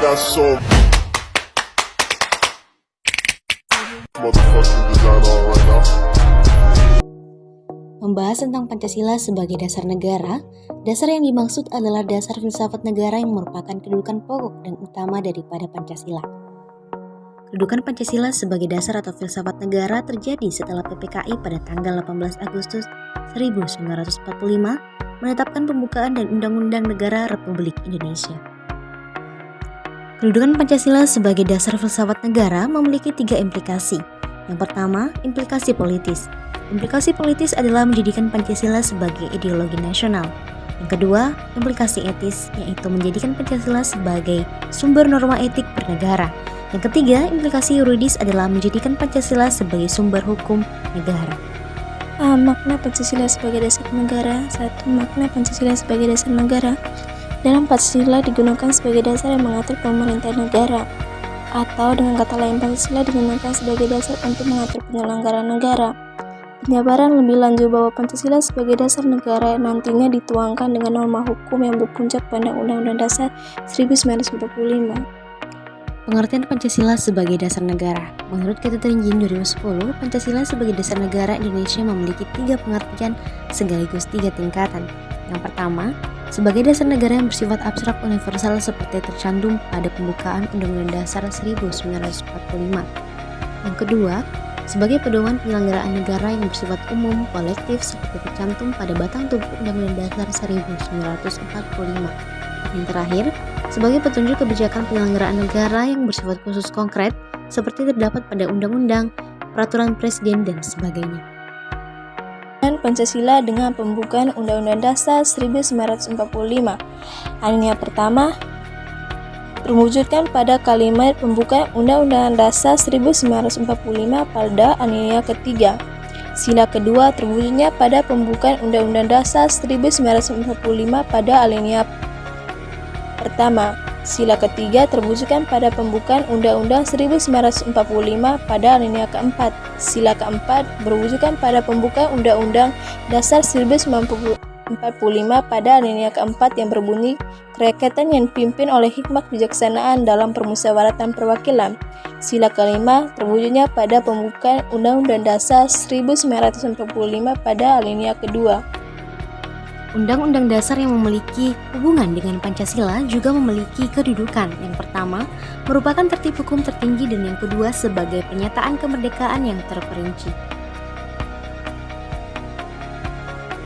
got so motherfucking design on right now. Membahas tentang Pancasila sebagai dasar negara, dasar yang dimaksud adalah dasar filsafat negara yang merupakan kedudukan pokok dan utama daripada Pancasila. Kedudukan Pancasila sebagai dasar atau filsafat negara terjadi setelah PPKI pada tanggal 18 Agustus 1945 menetapkan pembukaan dan Undang-Undang Negara Republik Indonesia. Kedudukan Pancasila sebagai dasar filsafat negara memiliki 3 implikasi. Yang pertama, implikasi politis. Implikasi politis adalah menjadikan Pancasila sebagai ideologi nasional. Yang kedua, implikasi etis, yaitu menjadikan Pancasila sebagai sumber norma etik bernegara. Yang ketiga, implikasi yuridis adalah menjadikan Pancasila sebagai sumber hukum negara. Makna Pancasila sebagai dasar negara. 1. Makna Pancasila sebagai dasar negara. Dalam Pancasila digunakan sebagai dasar yang mengatur pemerintahan negara. Atau dengan kata lain, Pancasila digunakan sebagai dasar untuk mengatur penyelenggaraan negara. Penjabaran lebih lanjut bahwa Pancasila sebagai dasar negara nantinya dituangkan dengan norma hukum yang berpuncak pada Undang-Undang Dasar 1945. Pengertian Pancasila sebagai dasar negara. Menurut Ketentuan 2010, Pancasila sebagai dasar negara Indonesia memiliki 3 pengertian sekaligus 3 tingkatan. Yang pertama, sebagai dasar negara yang bersifat abstrak universal seperti tercantum pada pembukaan Undang-Undang Dasar 1945. Yang kedua, sebagai pedoman penyelenggaraan negara yang bersifat umum kolektif seperti tercantum pada batang tubuh Undang-Undang Dasar 1945. Yang terakhir, sebagai petunjuk kebijakan penyelenggaraan negara yang bersifat khusus konkret seperti terdapat pada undang-undang, peraturan presiden, dan sebagainya. Pancasila dengan pembukaan Undang-Undang Dasar 1945. Alinea pertama terwujudkan pada kalimat pembukaan Undang-Undang Dasar 1945 pada alinea ketiga. Sila kedua terwujudnya pada pembukaan Undang-Undang Dasar 1945 pada alinea pertama. Sila ketiga terwujudkan pada pembukaan Undang-Undang 1945 pada alinea keempat. Sila keempat berwujudkan pada pembukaan Undang-Undang Dasar 1945 pada alinea keempat yang berbunyi kerakyatan yang dipimpin oleh hikmat kebijaksanaan dalam permusyawaratan perwakilan. Sila kelima terwujudnya pada pembukaan Undang-Undang Dasar 1945 pada alinea kedua. Undang-Undang Dasar yang memiliki hubungan dengan Pancasila juga memiliki kedudukan. Yang pertama, merupakan tertib hukum tertinggi dan yang kedua sebagai pernyataan kemerdekaan yang terperinci.